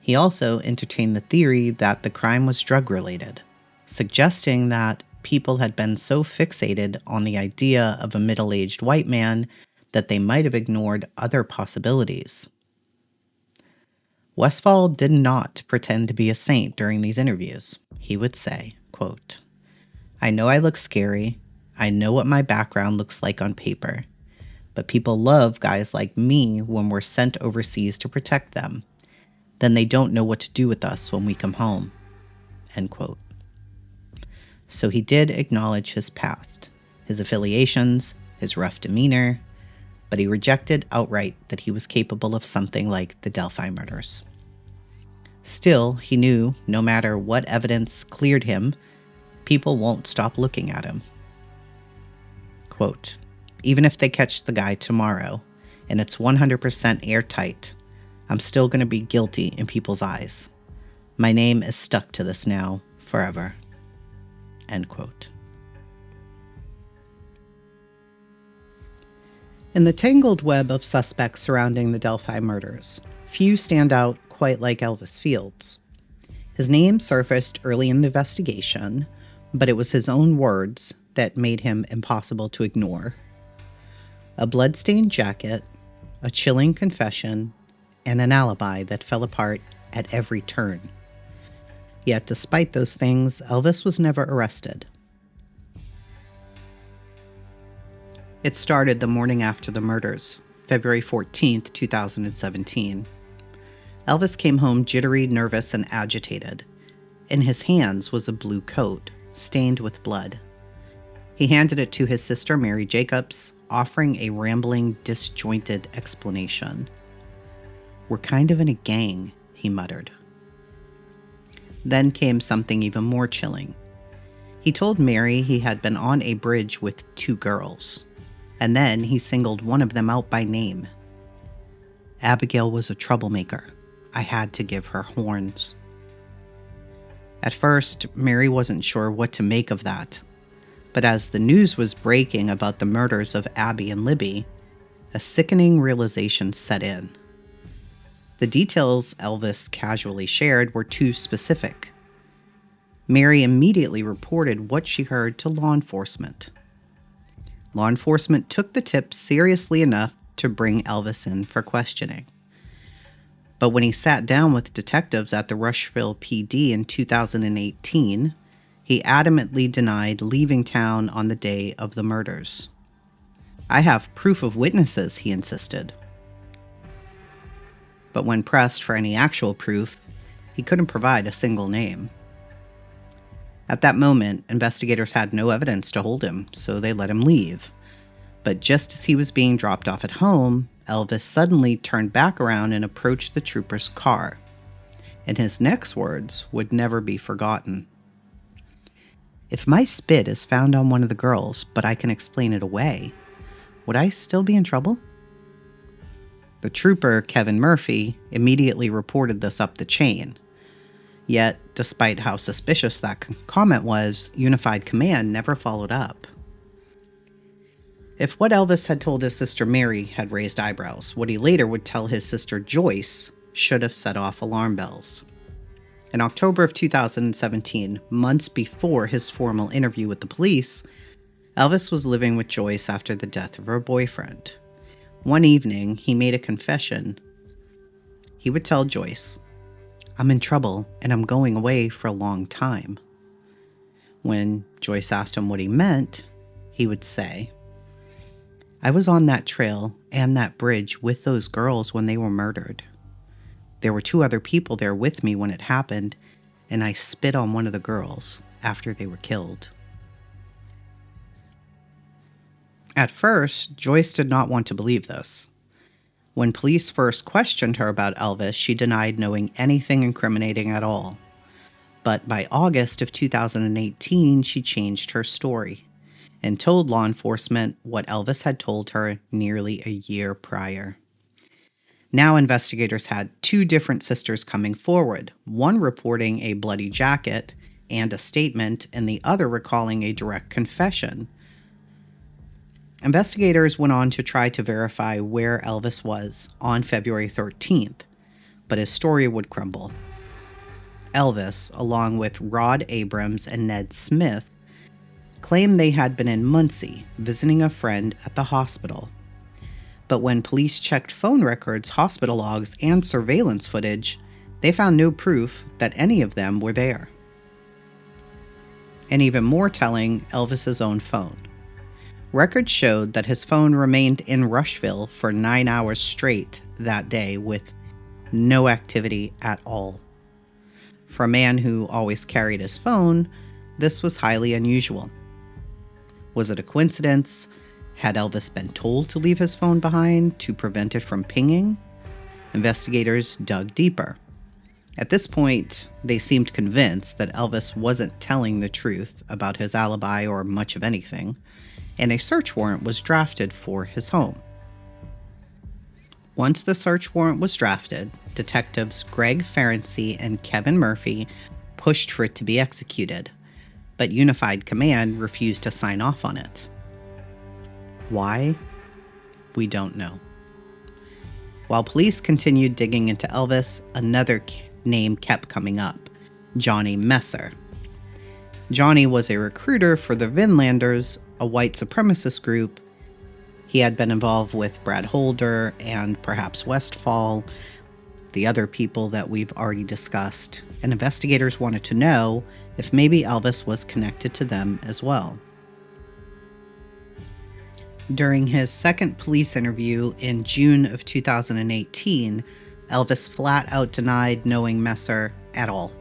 He also entertained the theory that the crime was drug-related, suggesting that people had been so fixated on the idea of a middle-aged white man that they might have ignored other possibilities. Westfall did not pretend to be a saint during these interviews. He would say, quote, "I know I look scary. I know what my background looks like on paper. But people love guys like me when we're sent overseas to protect them. Then they don't know what to do with us when we come home." End quote. So he did acknowledge his past, his affiliations, his rough demeanor, but he rejected outright that he was capable of something like the Delphi murders. Still, he knew no matter what evidence cleared him, people won't stop looking at him. Quote, "Even if they catch the guy tomorrow and it's 100% airtight, I'm still going to be guilty in people's eyes. My name is stuck to this now forever." End quote. In the tangled web of suspects surrounding the Delphi murders, few stand out quite like Elvis Fields. His name surfaced early in the investigation, but it was his own words that made him impossible to ignore. A bloodstained jacket, a chilling confession, and an alibi that fell apart at every turn. Yet despite those things, Elvis was never arrested. It started the morning after the murders, February 14th, 2017. Elvis came home jittery, nervous, and agitated. In his hands was a blue coat, stained with blood. He handed it to his sister Mary Jacobs, offering a rambling, disjointed explanation. "We're kind of in a gang," he muttered. Then came something even more chilling. He told Mary he had been on a bridge with 2 girls, and then he singled one of them out by name. "Abigail was a troublemaker. I had to give her horns." At first, Mary wasn't sure what to make of that, but as the news was breaking about the murders of Abby and Libby, a sickening realization set in. The details Elvis casually shared were too specific. Mary immediately reported what she heard to law enforcement. Law enforcement took the tip seriously enough to bring Elvis in for questioning. But when he sat down with detectives at the Rushville PD in 2018, he adamantly denied leaving town on the day of the murders. "I have proof of witnesses," he insisted. But when pressed for any actual proof, he couldn't provide a single name. At that moment, investigators had no evidence to hold him, so they let him leave. But just as he was being dropped off at home, Elvis suddenly turned back around and approached the trooper's car. And his next words would never be forgotten. "If my spit is found on one of the girls, but I can explain it away, would I still be in trouble?" The trooper, Kevin Murphy, immediately reported this up the chain. Yet, despite how suspicious that comment was, Unified Command never followed up. If what Elvis had told his sister Mary had raised eyebrows, what he later would tell his sister Joyce should have set off alarm bells. In October of 2017, months before his formal interview with the police, Elvis was living with Joyce after the death of her boyfriend. One evening, he made a confession. He would tell Joyce, "I'm in trouble and I'm going away for a long time." When Joyce asked him what he meant, he would say, "I was on that trail and that bridge with those girls when they were murdered. There were 2 other people there with me when it happened, and I spit on one of the girls after they were killed." At first, Joyce did not want to believe this. When police first questioned her about Elvis, she denied knowing anything incriminating at all. But by August of 2018, she changed her story and told law enforcement what Elvis had told her nearly a year prior. Now investigators had 2 different sisters coming forward, one reporting a bloody jacket and a statement, and the other recalling a direct confession. Investigators went on to try to verify where Elvis was on February 13th, but his story would crumble. Elvis, along with Rod Abrams and Ned Smith, claimed they had been in Muncie visiting a friend at the hospital. But when police checked phone records, hospital logs, and surveillance footage, they found no proof that any of them were there. And even more telling, Elvis's own phone. Records showed that his phone remained in Rushville for 9 hours straight that day with no activity at all. For a man who always carried his phone, this was highly unusual. Was it a coincidence? Had Elvis been told to leave his phone behind to prevent it from pinging? Investigators dug deeper. At this point, they seemed convinced that Elvis wasn't telling the truth about his alibi or much of anything, and a search warrant was drafted for his home. Once the search warrant was drafted, detectives Greg Ferenczi and Kevin Murphy pushed for it to be executed, but Unified Command refused to sign off on it. Why? We don't know. While police continued digging into Elvis, another name kept coming up: Johnny Messer. Johnny was a recruiter for the Vinlanders, a white supremacist group. He had been involved with Brad Holder and perhaps Westfall, the other people that we've already discussed, and investigators wanted to know if maybe Elvis was connected to them as well. During his second police interview in June of 2018, Elvis flat out denied knowing Messer at all.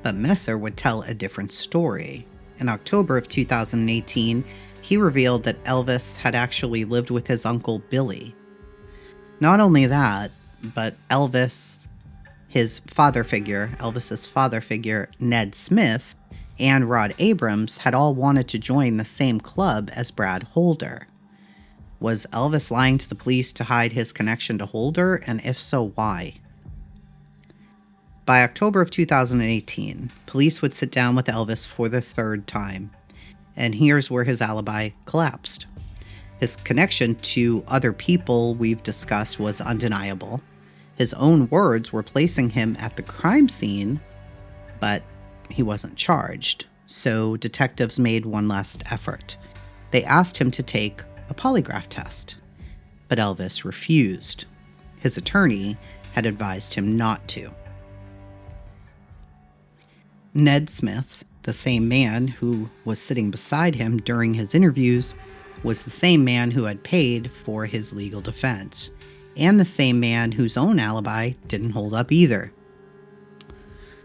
But Messer would tell a different story. In October of 2018, he revealed that Elvis had actually lived with his uncle Billy. Not only that, but Elvis's father figure, Ned Smith, and Rod Abrams had all wanted to join the same club as Brad Holder. Was Elvis lying to the police to hide his connection to Holder, and if so, why? By October of 2018, police would sit down with Elvis for the third time, and here's where his alibi collapsed. His connection to other people we've discussed was undeniable. His own words were placing him at the crime scene, but he wasn't charged, so detectives made one last effort. They asked him to take a polygraph test, but Elvis refused. His attorney had advised him not to. Ned Smith, the same man who was sitting beside him during his interviews, was the same man who had paid for his legal defense, and the same man whose own alibi didn't hold up either.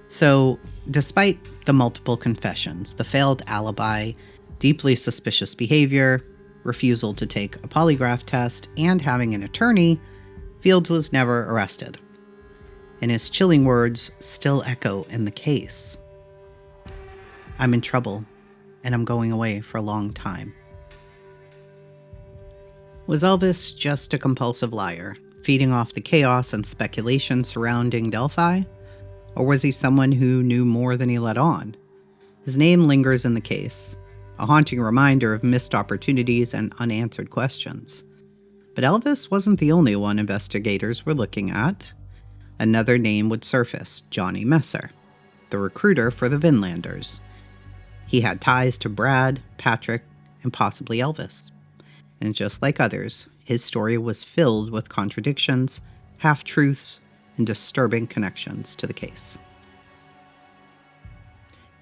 So, despite the multiple confessions, the failed alibi, deeply suspicious behavior, refusal to take a polygraph test, and having an attorney, Fields was never arrested. And his chilling words still echo in the case. "I'm in trouble, and I'm going away for a long time." Was Elvis just a compulsive liar, feeding off the chaos and speculation surrounding Delphi? Or was he someone who knew more than he let on? His name lingers in the case, a haunting reminder of missed opportunities and unanswered questions. But Elvis wasn't the only one investigators were looking at. Another name would surface: Johnny Messer, the recruiter for the Vinlanders. He had ties to Brad, Patrick, and possibly Elvis. And just like others, his story was filled with contradictions, half-truths, and disturbing connections to the case.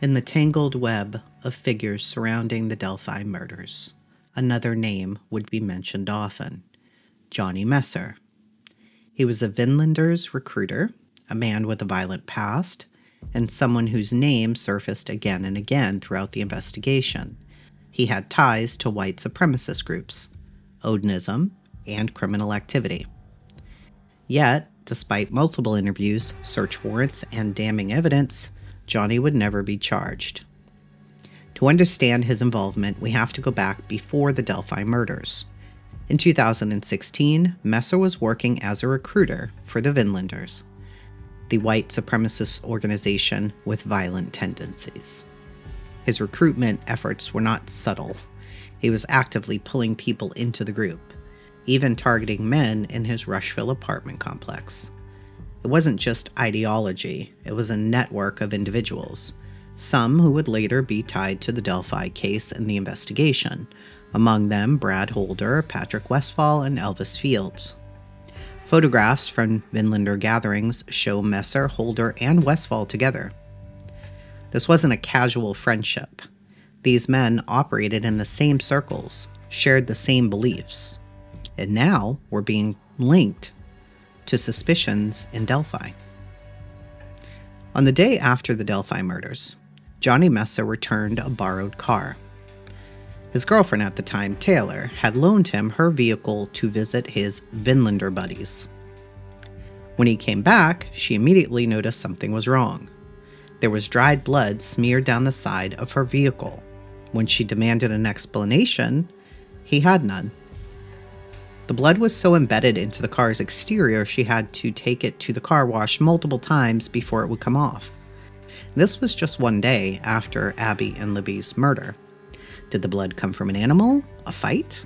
In the tangled web of figures surrounding the Delphi murders, another name would be mentioned often: Johnny Messer. He was a Vinlanders recruiter, a man with a violent past, and someone whose name surfaced again and again throughout the investigation. He had ties to white supremacist groups, Odinism, and criminal activity. Yet, despite multiple interviews, search warrants, and damning evidence, Johnny would never be charged. To understand his involvement, we have to go back before the Delphi murders. In 2016, Messer was working as a recruiter for the Vinlanders. the white supremacist organization with violent tendencies. His recruitment efforts were not subtle. He was actively pulling people into the group, even targeting men in his Rushville apartment complex. It wasn't just ideology, it was a network of individuals, some who would later be tied to the Delphi case and the investigation, among them Brad Holder, Patrick Westfall, and Elvis Fields. Photographs from Vinlander gatherings show Messer, Holder, and Westfall together. This wasn't a casual friendship. These men operated in the same circles, shared the same beliefs, and now were being linked to suspicions in Delphi. On the day after the Delphi murders, Johnny Messer returned a borrowed car. His girlfriend at the time, Taylor, had loaned him her vehicle to visit his Vinlander buddies. When he came back, she immediately noticed something was wrong. There was dried blood smeared down the side of her vehicle. When she demanded an explanation, he had none. The blood was so embedded into the car's exterior, she had to take it to the car wash multiple times before it would come off. This was just one day after Abby and Libby's murder. Did the blood come from an animal? A fight?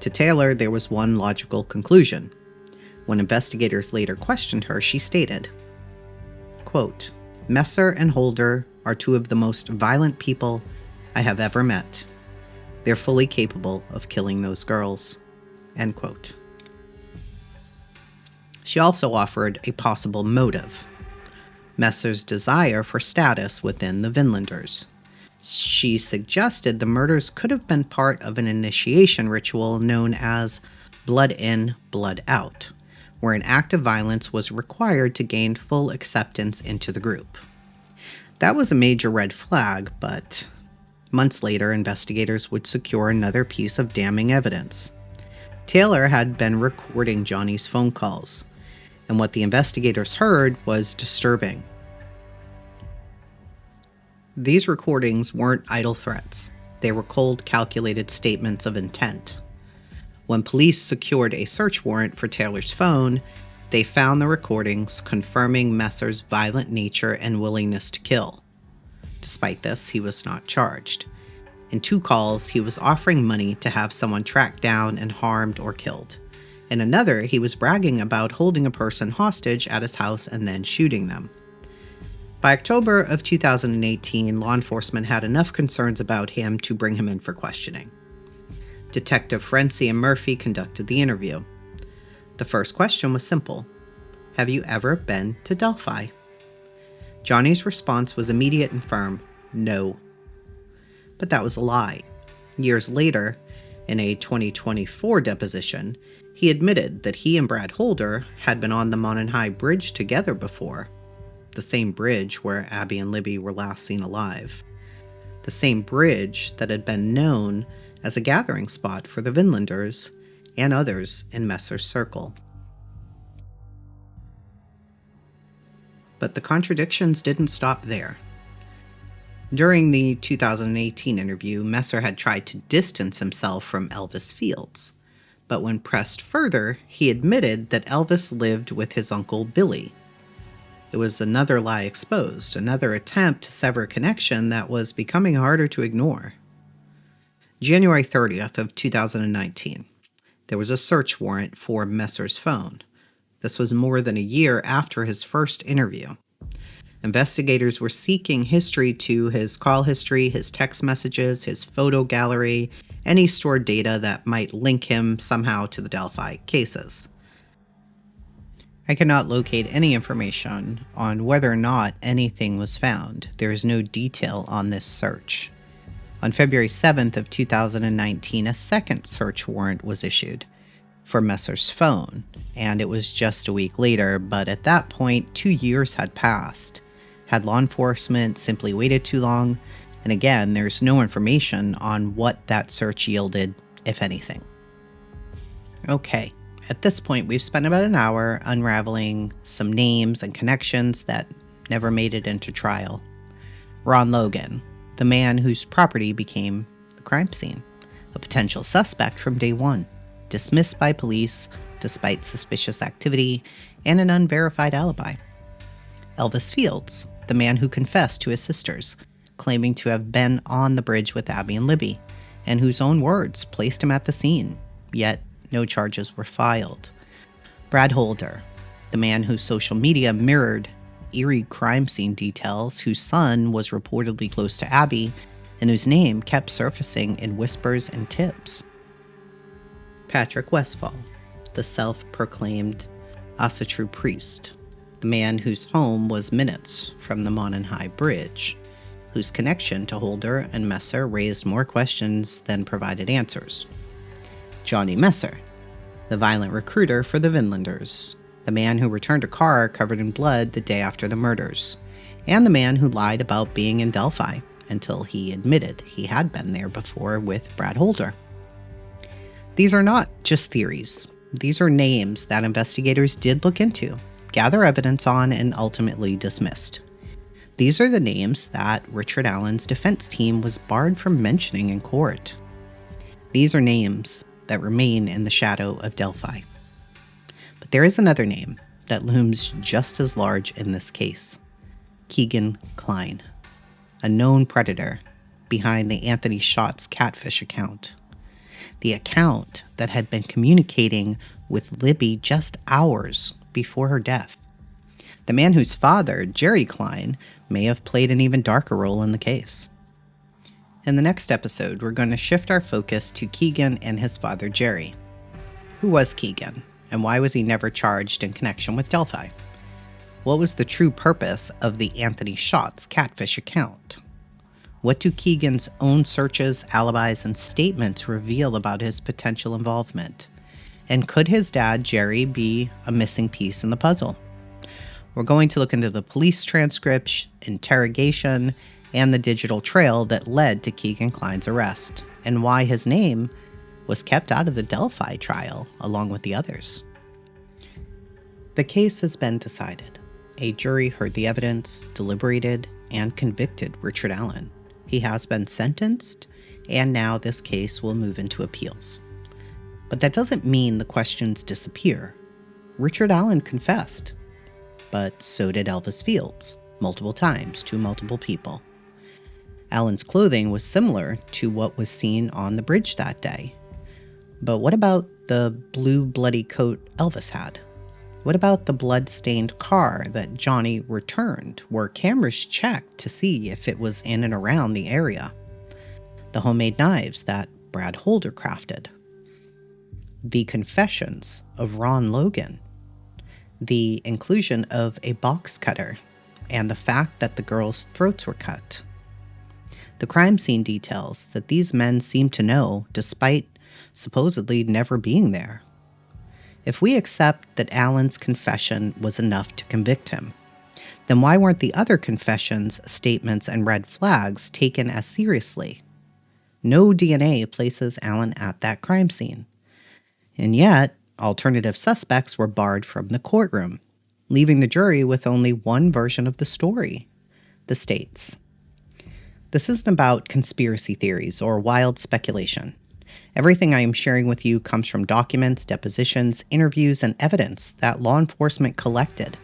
To Taylor, there was one logical conclusion. When investigators later questioned her, she stated, quote, "Messer and Holder are two of the most violent people I have ever met. They're fully capable of killing those girls." End quote. She also offered a possible motive: Messer's desire for status within the Vinlanders. She suggested the murders could have been part of an initiation ritual known as blood in, blood out, where an act of violence was required to gain full acceptance into the group. That was a major red flag, but months later, investigators would secure another piece of damning evidence. Taylor had been recording Johnny's phone calls, and what the investigators heard was disturbing. These recordings weren't idle threats. They were cold, calculated statements of intent. When police secured a search warrant for Taylor's phone, they found the recordings confirming Messer's violent nature and willingness to kill. Despite this, he was not charged. In 2 calls, he was offering money to have someone tracked down and harmed or killed. In another, he was bragging about holding a person hostage at his house and then shooting them. By October of 2018, law enforcement had enough concerns about him to bring him in for questioning. Detective Frenzy and Murphy conducted the interview. The first question was simple: "Have you ever been to Delphi?" Johnny's response was immediate and firm: "No." But that was a lie. Years later, in a 2024 deposition, he admitted that he and Brad Holder had been on the Monon High Bridge together before. The same bridge where Abby and Libby were last seen alive. The same bridge that had been known as a gathering spot for the Vinlanders and others in Messer's circle. But the contradictions didn't stop there. During the 2018 interview, Messer had tried to distance himself from Elvis Fields, but when pressed further, he admitted that Elvis lived with his uncle Billy. It was another lie exposed, another attempt to sever a connection that was becoming harder to ignore. January 30th of 2019, there was a search warrant for Messer's phone. This was more than a year after his first interview. Investigators were seeking history to his call history, his text messages, his photo gallery, any stored data that might link him somehow to the Delphi cases. I cannot locate any information on whether or not anything was found. There is no detail on this search. On February 7th of 2019, a second search warrant was issued for Messer's phone, and it was just a week later, but at that point, 2 years had passed. Had law enforcement simply waited too long? And again, there's no information on what that search yielded, if anything. Okay, at this point, we've spent about an hour unraveling some names and connections that never made it into trial. Ron Logan, the man whose property became the crime scene, a potential suspect from day one, dismissed by police despite suspicious activity and an unverified alibi. Elvis Fields, the man who confessed to his sisters, claiming to have been on the bridge with Abby and Libby, and whose own words placed him at the scene, yet no charges were filed. Brad Holder, the man whose social media mirrored eerie crime scene details, whose son was reportedly close to Abby, and whose name kept surfacing in whispers and tips. Patrick Westfall, the self-proclaimed Asatru priest, the man whose home was minutes from the Monon High Bridge, whose connection to Holder and Messer raised more questions than provided answers. Johnny Messer, the violent recruiter for the Vinlanders, the man who returned a car covered in blood the day after the murders, and the man who lied about being in Delphi until he admitted he had been there before with Brad Holder. These are not just theories. These are names that investigators did look into, gather evidence on, and ultimately dismissed. These are the names that Richard Allen's defense team was barred from mentioning in court. These are names that remain in the shadow of Delphi. But there is another name that looms just as large in this case: Keegan Kline, a known predator behind the Anthony Shots catfish account. The account that had been communicating with Libby just hours before her death. The man whose father, Jerry Kline, may have played an even darker role in the case. In the next episode, we're going to shift our focus to Keegan and his father, Jerry. Who was Keegan, and why was he never charged in connection with Delphi? What was the true purpose of the Anthony Shots catfish account? What do Keegan's own searches, alibis, and statements reveal about his potential involvement? And could his dad, Jerry, be a missing piece in the puzzle? We're going to look into the police transcripts, interrogation, and the digital trail that led to Keegan Kline's arrest, and why his name was kept out of the Delphi trial along with the others. The case has been decided. A jury heard the evidence, deliberated, and convicted Richard Allen. He has been sentenced, and now this case will move into appeals. But that doesn't mean the questions disappear. Richard Allen confessed, but so did Elvis Fields, multiple times to multiple people. Allen's clothing was similar to what was seen on the bridge that day. But what about the blue bloody coat Elvis had? What about the blood-stained car that Johnny returned, where cameras checked to see if it was in and around the area? The homemade knives that Brad Holder crafted? The confessions of Ron Logan? The inclusion of a box cutter, and the fact that the girls' throats were cut? The crime scene details that these men seemed to know despite supposedly never being there. If we accept that Allen's confession was enough to convict him, then why weren't the other confessions, statements, and red flags taken as seriously? No DNA places Allen at that crime scene. And yet, alternative suspects were barred from the courtroom, leaving the jury with only one version of the story: the state's. This isn't about conspiracy theories or wild speculation. Everything I am sharing with you comes from documents, depositions, interviews, and evidence that law enforcement collected,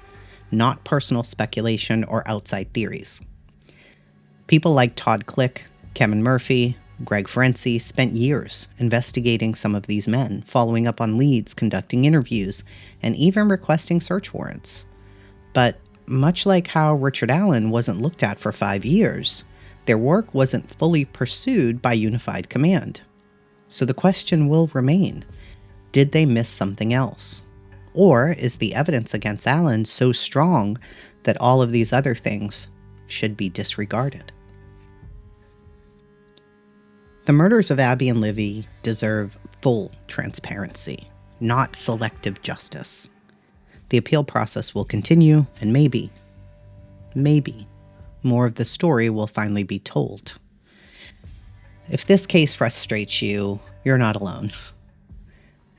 not personal speculation or outside theories. People like Todd Click, Kevin Murphy, Greg Ferenczi spent years investigating some of these men, following up on leads, conducting interviews, and even requesting search warrants. But much like how Richard Allen wasn't looked at for 5 years, their work wasn't fully pursued by Unified Command. So the question will remain, did they miss something else? Or is the evidence against Allen so strong that all of these other things should be disregarded? The murders of Abby and Libby deserve full transparency, not selective justice. The appeal process will continue, and maybe, more of the story will finally be told. If this case frustrates you, you're not alone.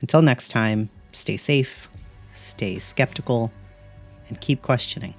Until next time, stay safe, stay skeptical, and keep questioning.